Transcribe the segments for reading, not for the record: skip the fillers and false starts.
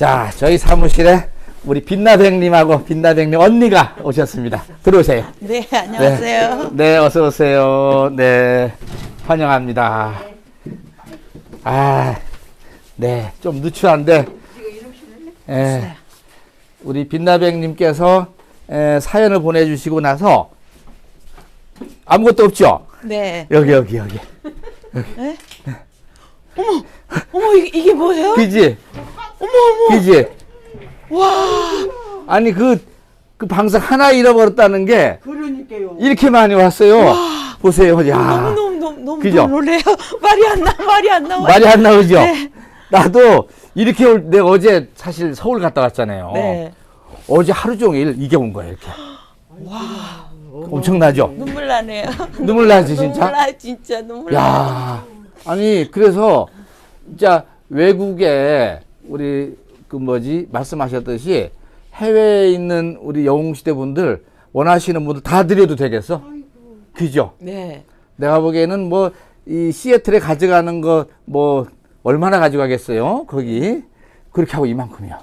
자, 저희 사무실에 우리 빛나백님하고 빛나백님 언니가 오셨습니다. 들어오세요. 네, 안녕하세요. 네, 어서 오세요. 네, 환영합니다. 아, 네, 좀 누추한데, 우리 빛나백님께서 사연을 보내주시고 나서 아무것도 없죠? 네. 여기. 네? 어머, 이게 뭐예요? 그지? 어머. 그지? 와. 아니, 그 방석 하나 잃어버렸다는 게 그러니까요. 이렇게 많이 왔어요. 보세요. 야. 너무 그죠? 놀래요. 말이 안 나와. 말이 안 나오죠? 네. 나도 이렇게 내가 어제 사실 서울 갔다 왔잖아요. 네. 어제 하루 종일 이게 온 거예요, 이렇게. 와. 엄청나죠? 눈물 나네요. 눈물 나지, 진짜? 눈물 나, 진짜 눈물 나. 야, 아니, 그래서, 진짜 외국에 우리, 말씀하셨듯이 해외에 있는 우리 영웅시대 분들, 원하시는 분들 다 드려도 되겠어? 그죠? 네. 내가 보기에는 이 시애틀에 가져가는 거, 얼마나 가져가겠어요? 거기. 그렇게 하고 이만큼이요.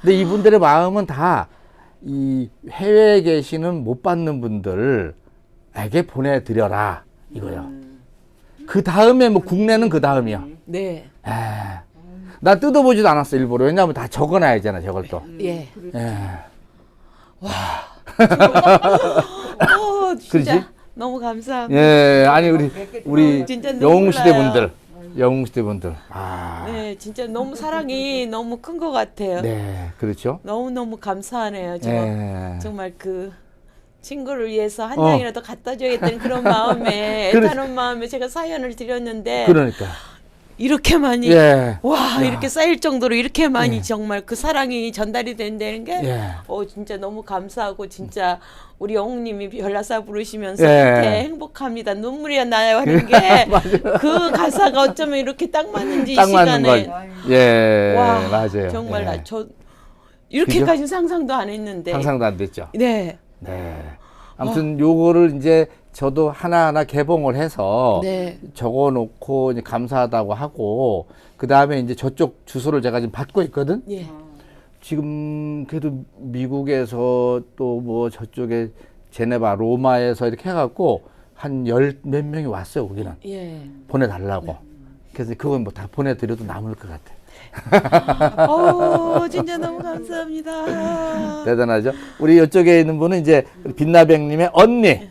근데 이분들의 마음은 다 이 해외에 계시는 못 받는 분들에게 보내드려라. 이거요. 그 다음에 국내는 그 다음이요. 네. 나 뜯어보지도 않았어, 일부러. 왜냐하면 다 적어놔야잖아, 저걸 또. 예. 진짜 그렇지? 너무 감사합니다. 예, 아니, 우리 진짜 눈물 영웅시대 나요. 분들. 영웅시대 분들. 네, 진짜 너무 사랑이 너무 큰 것 같아요. 네, 그렇죠. 너무 감사하네요. 네. 정말 그 친구를 위해서 한 장이라도 갖다 줘야겠다는 그런 마음에 애타는 마음에 제가 사연을 드렸는데 그러니까. 이렇게 많이 예. 와 이렇게 쌓일 정도로 이렇게 많이 예. 정말 그 사랑이 전달이 된다는 게 예. 진짜 너무 감사하고 진짜 우리 영웅님이 별나사 부르시면서 예. 이렇게 행복합니다 눈물이 나요 하는 게 그 가사가 어쩌면 이렇게 딱 맞는지 딱 이 맞는 시간에 걸. 예, 와 맞아요. 정말 예. 저 이렇게까지 상상도 안 했는데 상상도 안 됐죠. 네. 네. 아무튼 요거를 이제 저도 하나하나 개봉을 해서 네. 적어 놓고 이제 감사하다고 하고 그다음에 이제 저쪽 주소를 제가 지금 받고 있거든. 예. 지금 그래도 미국에서 또 저쪽에 제네바 로마에서 이렇게 해 갖고 한 몇 명이 왔어요, 거기는. 예. 보내 달라고. 그래서 그건 다 보내 드려도 남을 것 같아. 진짜 너무 감사합니다. 대단하죠. 우리 이쪽에 있는 분은 이제 빛나백님의 언니,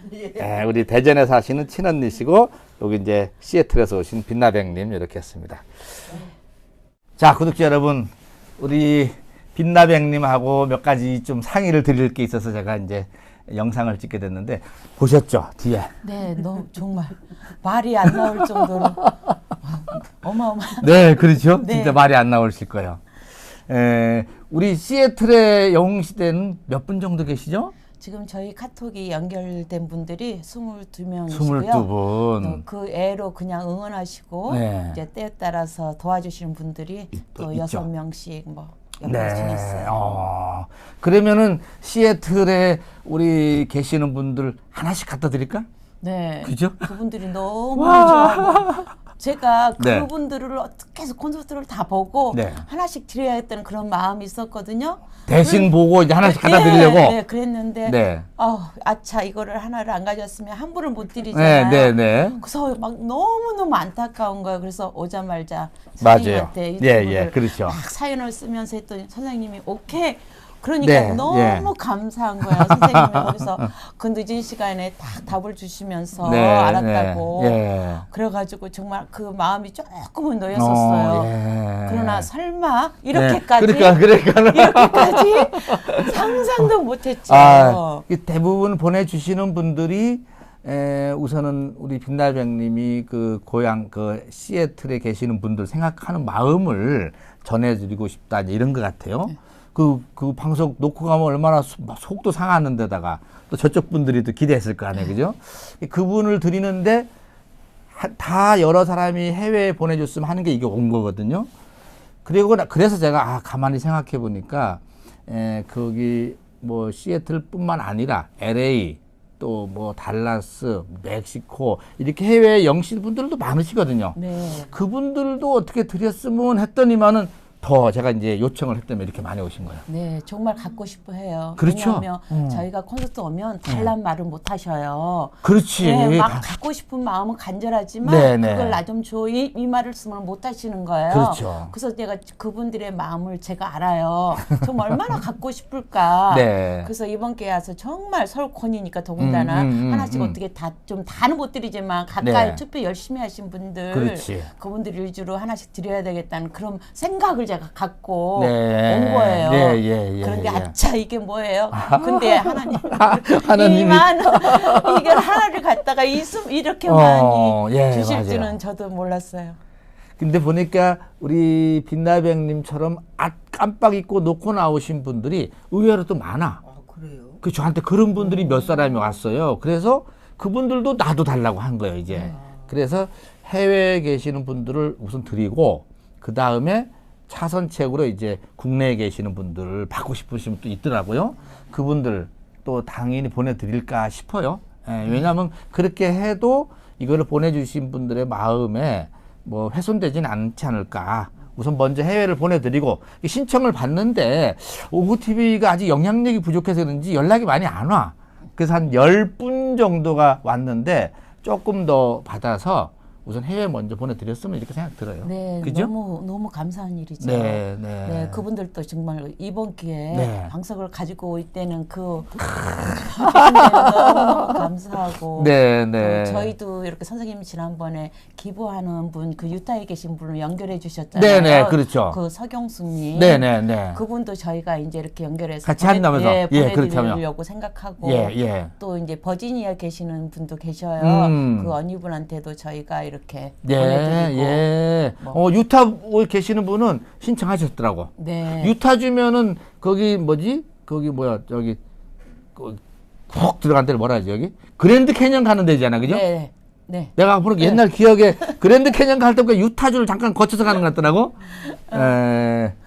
우리 대전에 사시는 친언니시고 여기 이제 시애틀에서 오신 빛나백님 이렇게 했습니다. 자, 구독자 여러분, 우리 빛나백님하고 몇 가지 좀 상의를 드릴 게 있어서 제가 이제 영상을 찍게 됐는데 보셨죠, 뒤에? 네, 너무 정말 말이 안 나올 정도로 어마어마. 네, 그렇죠. 네. 진짜 말이 안 나오실 거예요. 우리 시애틀의 영웅시대는 몇 분 정도 계시죠? 지금 저희 카톡이 연결된 분들이 22명이시고요. 22분. 그 애로 그냥 응원하시고 네. 이제 때에 따라서 도와주시는 분들이 또 있죠. 6명씩 연결이 있어요. 그러면은 시애틀에 우리 계시는 분들 하나씩 갖다 드릴까? 네. 그죠? 그분들이 너무 좋아하고 제가 네. 그분들을 어떻게 해서 콘서트를 다 보고 네. 하나씩 드려야겠다는 그런 마음이 있었거든요. 대신 보고 이제 하나씩 갖다 드리려고? 네, 그랬는데 네. 아차 이거를 하나를 안 가졌으면 한 분을 못 드리잖아요. 네. 그래서 막 너무너무 안타까운 거예요. 그래서 오자마자 맞아요. 선생님한테 예, 유튜브를 그렇죠. 막 사연을 쓰면서 했더니 선생님이 오케이. 그러니까 네, 너무 감사한 거예요. 선생님이 거기서 그 늦은 시간에 딱 답을 주시면서 알았다고. 네. 그래가지고 정말 그 마음이 조금은 놓였었어요. 예. 그러나 설마 이렇게까지 그러니까. 이렇게까지 상상도 못했죠. 대부분 보내주시는 분들이 우선은 우리 빛날백님이 그 고향 그 시애틀에 계시는 분들 생각하는 마음을 전해드리고 싶다 이런 것 같아요. 네. 그 방송 놓고 가면 얼마나 속도 상하는 데다가 또 저쪽 분들이 또 기대했을 거 아니에요, 그죠? 그분을 드리는데 다 여러 사람이 해외에 보내줬으면 하는 게 이게 온 거거든요. 그래서 제가 가만히 생각해 보니까 거기 시애틀뿐만 아니라 LA 또 달라스, 멕시코 이렇게 해외 영신 분들도 많으시거든요. 네. 그분들도 어떻게 드렸으면 했더니만은 더 제가 이제 요청을 했다면 이렇게 많이 오신 거예요. 네, 정말 갖고 싶어 해요. 그렇죠. 왜냐하면 저희가 콘서트 오면 달란 말을 못 하셔요. 그렇지. 네, 막 갖고 싶은 마음은 간절하지만 네네. 그걸 나 좀 줘. 이 말을 쓰면 못 하시는 거예요. 그렇죠. 그래서 내가 그분들의 마음을 제가 알아요. 정말 얼마나 갖고 싶을까. 네. 그래서 이번 기회에 와서 정말 서울콘이니까 더군다나 하나씩 어떻게 다는 못 드리지만 가까이 네. 투표 열심히 하신 분들 그렇지. 그분들 위주로 하나씩 드려야 되겠다는 그런 생각을 제가 갖고 네. 온 거예요. 예. 그런데 아차 이게 뭐예요? 근데 하나님 하나님이 이걸 하나를 갖다가 이렇게 많이 예, 주실 맞아요. 줄은 저도 몰랐어요. 근데 보니까 우리 빛나백님처럼 깜빡 잊고 놓고 나오신 분들이 의외로 또 많아. 아, 그래요? 그 저한테 그런 분들이 몇 사람이 왔어요. 그래서 그분들도 나도 달라고 한 거예요, 이제. 그래서 해외에 계시는 분들을 우선 드리고 그 다음에 차선책으로 이제 국내에 계시는 분들을 받고 싶으신 분도 있더라고요. 그분들 또 당연히 보내드릴까 싶어요. 왜냐하면 그렇게 해도 이거를 보내주신 분들의 마음에 뭐 훼손되지는 않지 않을까. 우선 먼저 해외를 보내드리고 신청을 받는데 오구TV가 아직 영향력이 부족해서 그런지 연락이 많이 안 와. 그래서 한 10분 정도가 왔는데 조금 더 받아서 우선 해외 먼저 보내드렸으면 이렇게 생각 들어요. 네, 그죠? 너무 감사한 일이죠. 네. 그분들도 정말 이번 기회에 네. 방석을 가지고 있다는 그 너무 감사하고 네. 저희도 이렇게 선생님이 지난번에 기부하는 분 그 유타에 계신 분을 연결해 주셨잖아요. 네, 그렇죠. 그 서경수님. 네. 그분도 저희가 이제 이렇게 연결해서 같이 한다면서? 예, 그렇게 하면. 보내드리려고 생각하고 예. 또 이제 버지니아 계시는 분도 계셔요. 그 언니분한테도 저희가 이렇게 보내드리고 예. 유타 계시는 분은 신청하셨더라고. 네. 유타 주면은 거기 뭐지? 거기 뭐야? 저기 푹 들어간 데를 뭐라 하지 여기? 그랜드 캐년 가는 데잖아, 그죠? 네. 내가 보니까 옛날 기억에 그랜드 캐년 갈 때보다 유타주를 잠깐 거쳐서 가는 것 같더라고.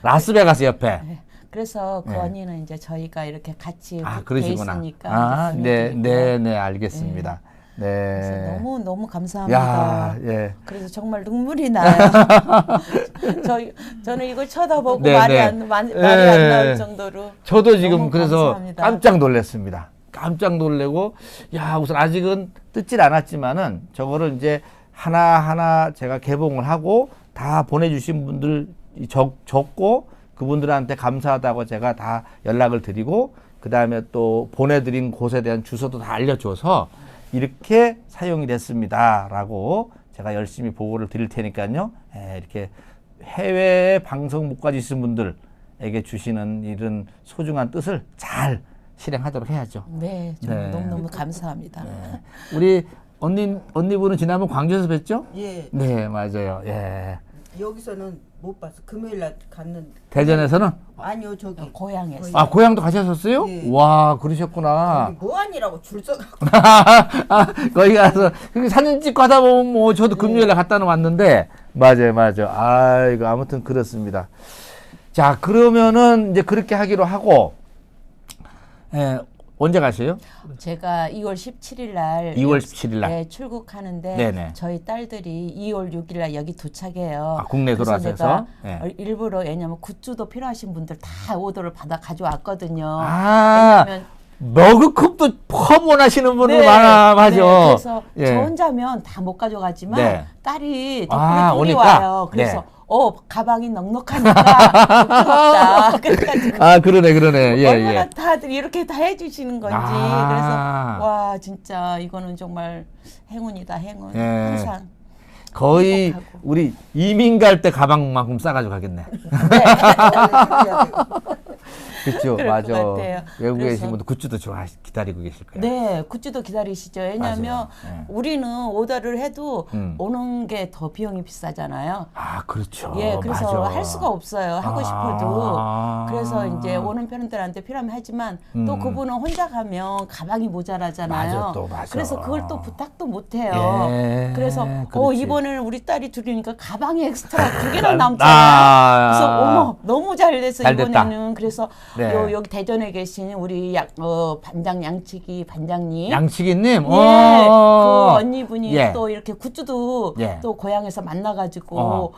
라스베가스 옆에. 네. 그래서 그 언니는 이제 저희가 이렇게 같이 돼 그러시구나. 있으니까 네, 알겠습니다. 그래서 네. 너무 감사합니다. 야, 예. 그래서 정말 눈물이 나요. 저는 이걸 쳐다보고 네, 말이 네. 안 네. 나올 정도로 저도 지금 너무 그래서 감사합니다. 깜짝 놀랐습니다. 깜짝 놀래고, 우선 아직은 뜯질 않았지만은 저거를 이제 하나하나 제가 개봉을 하고 다 보내주신 분들 적고 그분들한테 감사하다고 제가 다 연락을 드리고 그 다음에 또 보내드린 곳에 대한 주소도 다 알려줘서 이렇게 사용이 됐습니다라고 제가 열심히 보고를 드릴 테니까요. 이렇게 해외 방송 못 가지신 분들에게 주시는 이런 소중한 뜻을 잘 실행하도록 해야죠. 네, 정말 너무너무 감사합니다. 네. 우리 언니분은 지난번 광주에서 뵀죠? 예. 네, 맞아요. 예. 여기서는 못 봤어. 금요일 날 갔는데. 대전에서는? 아니요, 저기. 고향에서. 고향도 가셨었어요? 예. 와, 그러셨구나. 뭐하니라고 줄 서갖고. 거기 가서 사진 찍고 하다 보면 뭐 저도 금요일에 갔다는 왔는데 맞아요. 아이고 아무튼 그렇습니다. 자, 그러면은 이제 그렇게 하기로 하고 언제 가세요? 제가 2월 17일 날 2월 17일 날. 네, 출국하는데 네네. 저희 딸들이 2월 6일 날 여기 도착해요. 국내 그래서 돌아와서? 내가 일부러 왜냐면 굿즈도 필요하신 분들 다 오더를 받아 가져왔거든요. 아, 왜냐면 머그컵도 퍼원하시는 분들 네, 많아, 맞아. 네, 그래서 예. 저 혼자면 다 못 가져가지만 네. 딸이 덕분에 돈이 오니까? 와요. 그래서 네. 가방이 넉넉하니까 걱정 없다. 그래가지고 그러네. 얼마나 다들 이렇게 다 해주시는 건지 아. 그래서 와 진짜 이거는 정말 행운이다 행운. 예. 항상 거의 행복하고. 우리 이민 갈 때 가방만큼 싸가지고 가겠네. 그렇죠, 그럴 맞아. 것 같아요. 외국에 그래서- 계신 분도 굿즈도 기다리고 계실 거예요. 네, 굿즈도 기다리시죠. 왜냐하면 맞아요. 네. 우리는 오더를 해도 음. 오는 게 더 비용이 비싸잖아요. 아, 그렇죠. 예, 그래서 맞아. 할 수가 없어요. 하고 아. 싶어도. 그래서 이제 오는 편들한테 필요하면 하지만 또 그분은 혼자 가면 가방이 모자라잖아요. 맞아, 또 맞아. 그래서 그걸 또 부탁도 못 해요. 예, 그래서 그렇지. 이번에는 우리 딸이 둘이니까 가방이 엑스트라 2개나 남잖아요. 아. 그래서 어머 너무 잘 그래서 잘 됐다. 이번에는 그래서 네. 여기 대전에 계신 우리 반장 양치기 반장님. 양치기님. 예, 그 언니분이 예. 또 이렇게 굿즈도 예. 또 고향에서 만나가지고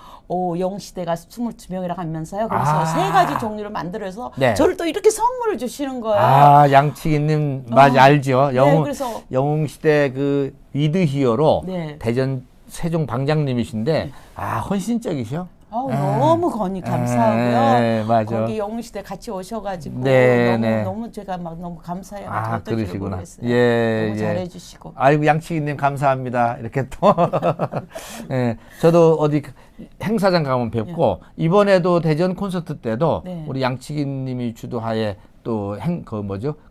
영시대가 22명이라 하면서요. 그래서 아. 3가지 종류를 만들어서 네. 저를 또 이렇게 선물을 주시는 거예요. 아, 양치기님 맞아 알죠. 네, 그래서 영웅시대 그 위드 히어로 네. 대전 세종 방장님이신데 아 헌신적이셔. 아우, 예. 너무 감사하고요. 예, 맞아. 거기 영웅시대 같이 오셔가지고 네, 너무 네. 너무 제가 막 너무 감사해가지고 아, 어떨지 그러시구나. 모르겠어요. 예, 너무 예. 잘해주시고. 아이고 양치기님 감사합니다. 이렇게 또 예, 저도 어디 행사장 가면 뵙고 이번에도 대전 콘서트 때도 네. 우리 양치기님이 주도하에 또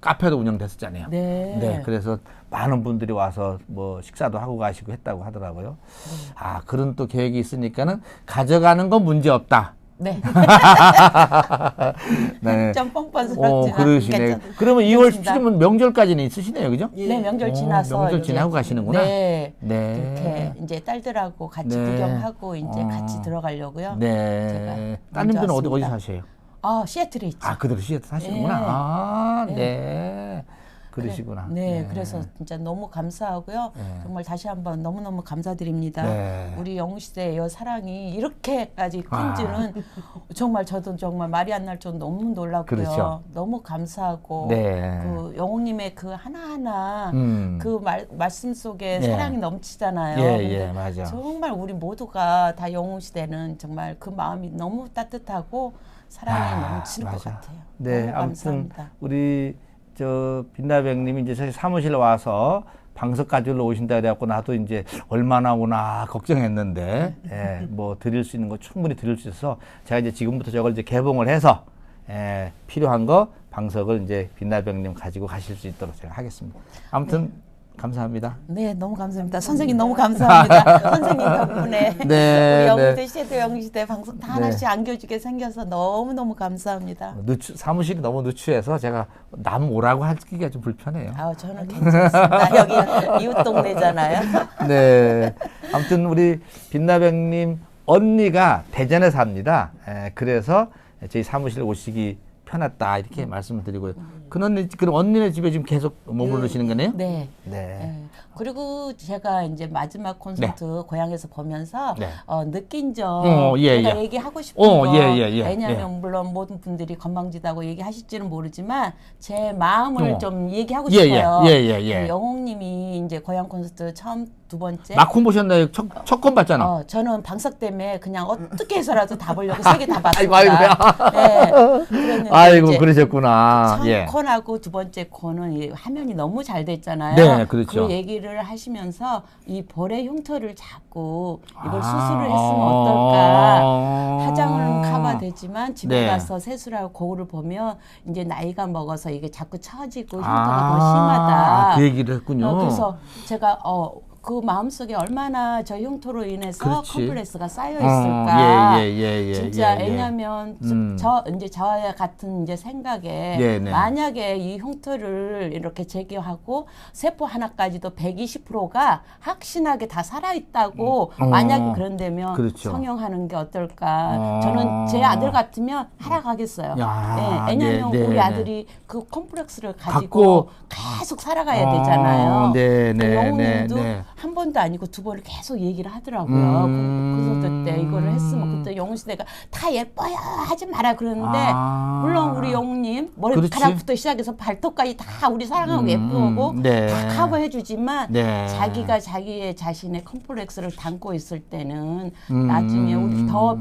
카페도 운영됐었잖아요. 네. 그래서 많은 분들이 와서 뭐 식사도 하고 가시고 했다고 하더라고요. 아, 그런 또 계획이 있으니까는 가져가는 건 문제 없다. 네. 네. 좀 뻔뻔스럽지만 그러시네. 괜찮- 그러면 2월 괜찮습니다. 17일은 명절까지는 있으시네요, 그죠? 예. 네, 명절 지나서 명절 이제- 지나고 가시는구나. 네. 네. 이렇게 이제 딸들하고 같이 네. 구경하고 이제 같이 들어가려고요. 네. 제가 따님들은 먼저 어디 왔습니다. 사세요? 시애틀에 있죠. 아, 그대로 시애틀 사시는구나. 네. 아, 네. 그러시구나. 네, 그래서 진짜 너무 감사하고요. 네. 정말 다시 한번 너무너무 감사드립니다. 네. 우리 영웅시대의 사랑이 이렇게까지 아. 큰지는 정말 저도 정말 말이 안 날 정도 너무 놀랐고요. 그렇죠. 너무 감사하고 네. 그 영웅님의 그 하나하나 그 말씀 속에 예. 사랑이 넘치잖아요. 예, 근데 예, 맞아. 정말 우리 모두가 다 영웅시대는 정말 그 마음이 너무 따뜻하고 사랑이 넘치는 것 맞아. 같아요. 네, 너무 아무튼 감사합니다. 우리 빛나백님이 이제 저희 사무실 와서 방석까지 오신다 그래갖고 나도 이제 얼마나 오나 걱정했는데 뭐 드릴 수 있는 거 충분히 드릴 수 있어서 제가 이제 지금부터 저걸 이제 개봉을 해서 필요한 거 방석을 이제 빛나백님 가지고 가실 수 있도록 제가 하겠습니다. 아무튼 감사합니다. 네, 너무 감사합니다. 선생님 너무 감사합니다. 선생님 덕분에 네, 우리 영시대 네. 시대 영시대 방송 다 네. 하나씩 안겨주게 생겨서 너무너무 감사합니다. 사무실이 너무 누추해서 제가 남 오라고 하기가 좀 불편해요. 저는 괜찮습니다. 여기 이웃 동네잖아요. 네. 아무튼 우리 빛나백님 언니가 대전에 삽니다. 그래서 저희 사무실 오시기 편했다 이렇게 말씀을 드리고요. 그럼 언니네 집에 지금 계속 머무르시는 거네요? 네. 네. 네. 그리고 제가 이제 마지막 콘서트 고향에서 보면서 네. 느낀 점 예, 제가 예. 얘기하고 싶은 거 예. 왜냐하면 물론 모든 분들이 건방지다고 얘기하실지는 모르지만 제 마음을 어. 좀 얘기하고 예, 싶어요. 예. 영웅님이 이제 고향 콘서트 처음 두 번째 막콘 보셨나요? 첫 건 봤잖아. 저는 방석 때문에 그냥 어떻게 해서라도 다 보려고 3개 다 봤습니다. 아이고야. 네. 그랬는데 아이고 이제 그러셨구나. 첫 예. 콘하고 두 번째 콘은 이 화면이 너무 잘 됐잖아요. 네, 그렇죠. 그 얘기를 하시면서 이 볼의 흉터를 잡고 이걸 수술을 했으면 어떨까. 화장은 커버되지만 집에 네. 가서 세수하고 거울을 보면 이제 나이가 먹어서 이게 자꾸 처지고 흉터가 더 심하다. 그 얘기를 했군요. 그래서 제가 그 마음속에 얼마나 저 흉터로 인해서 그렇지. 컴플렉스가 쌓여 있을까. 예. 진짜 왜냐하면 이제 저와 같은 이제 생각에 네네. 만약에 이 흉터를 이렇게 제거하고 세포 하나까지도 120%가 확신하게 다 살아 있다고 만약에 그런다면 그렇죠. 성형하는 게 어떨까? 저는 제 아들 같으면 하라 가겠어요. 야, 왜냐하면 네, 우리 네, 아들이 그 컴플렉스를 가지고 계속 살아가야 되잖아요. 영웅님도 한 번도 아니고 두 번을 계속 얘기를 하더라고요. 콘서트 때 이거를 했으면 그때 영웅시대가 다 예뻐요 하지 마라 그러는데 물론 우리 영웅님 머리카락부터 시작해서 발톱까지 다 우리 사랑하고 예쁘고 네. 다 커버해주지만 네. 자기가 자기의 자신의 컴플렉스를 담고 있을 때는 나중에 우리 더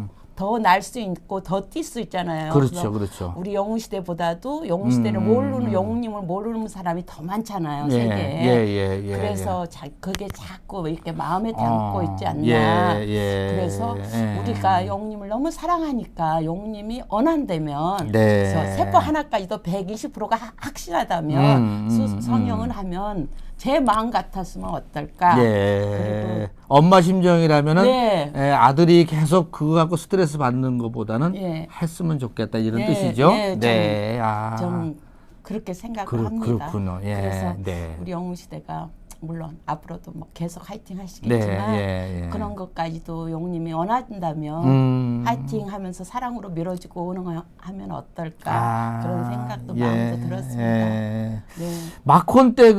날 수 있고 더 뛸 수 있잖아요. 그렇죠, 그래서 그렇죠. 우리 영웅시대보다도 영웅시대를 모르는 영웅님을 모르는 사람이 더 많잖아요. 세계에. 예. 그래서 그게 자꾸 이렇게 마음에 담고 있지 않나. 그래서 우리가 영웅님을 너무 사랑하니까 영웅님이 언한되면 그래서 세포 하나까지도 120%가 확실하다면 성형을 하면 제 마음 같았으면 어떨까. 예. 엄마 심정이라면은 네. 아들이 계속 그거 갖고 스트레스 받는 것보다는 예. 했으면 좋겠다 이런 네, 뜻이죠. 네, 좀 그렇게 생각을 합니다. 그렇군요. 예. 그래서 네. 우리 영웅시대가 물론 앞으로도 뭐 계속 화이팅 하시겠지만 예. 그런 것까지도 용님이 원한다면 화이팅 하면서 사랑으로 밀어주고 하면 어떨까 그런 생각도 마음도 들었습니다. 예. 네. 마콘 때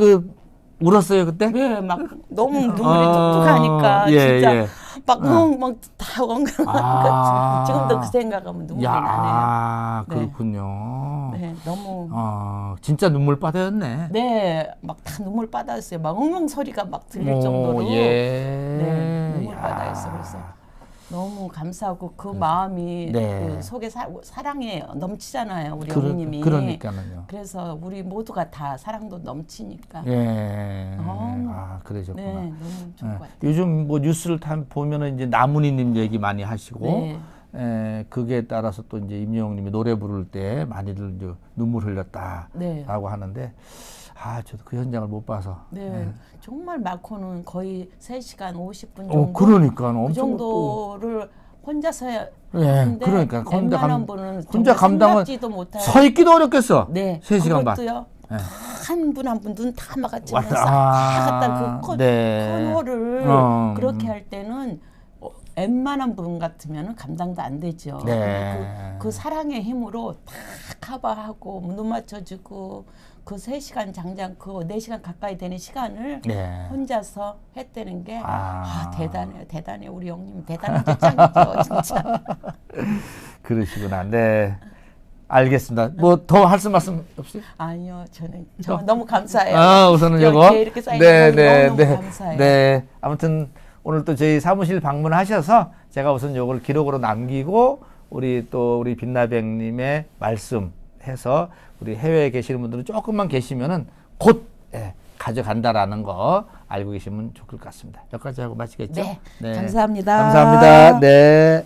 울었어요 그때? 네, 막 너무 눈물이 뚝뚝 하니까 진짜 막다 엉엉 지금도 그 생각하면 눈물이 나네요. 그렇군요. 네, 너무 진짜 눈물 바다였네. 네, 막 다 눈물 바다였어요. 막 엉엉 소리가 막 들릴 정도로 네, 눈물 바다였어요. 그래서 너무 감사하고 그 마음이 그 속에 사랑에 넘치잖아요, 우리 어머님이. 그러니까요. 그래서 우리 모두가 다 사랑도 넘치니까. 그러셨구나. 네, 너무 좋은 것 같아요. 요즘 뭐 뉴스를 보면은 이제 나문희님 얘기 많이 하시고, 그게 따라서 또 이제 임영웅님이 노래 부를 때 많이들 이제 눈물 흘렸다라고 하는데. 저도 그 현장을 못 봐서. 정말 마코는 거의 3시간 50분 정도. 그러니까 그 정도를 혼자서 하는데. 그러니까 혼자 감당은 서 있기도 어렵겠어. 3시간 반. 그것도요. 한 분 한 분 눈 다 막아치면서 다 갖다 큰 홀을 그렇게 할 때는 웬만한 분 같으면 감당도 안 되죠. 그 사랑의 힘으로 다 커버하고 눈 맞춰주고 그 3시간 장장 그 4시간 가까이 되는 시간을 혼자서 했다는 게 대단해요. 우리 형님 대단한 짱이죠. 진짜. 그러시구나. 네. 알겠습니다. 뭐 더 할 말씀 없이? 아니요. 저는 너무 감사해요. 우선은 이거. 이렇게 쌓이는 너무 감사해요. 네. 아무튼 오늘 또 저희 사무실 방문하셔서 제가 우선 이걸 기록으로 남기고 우리 빛나백님의 말씀 해서 우리 해외에 계시는 분들은 조금만 계시면은 곧 가져간다라는 거 알고 계시면 좋을 것 같습니다. 여기까지 하고 마치겠죠? 네. 감사합니다. 감사합니다. 네.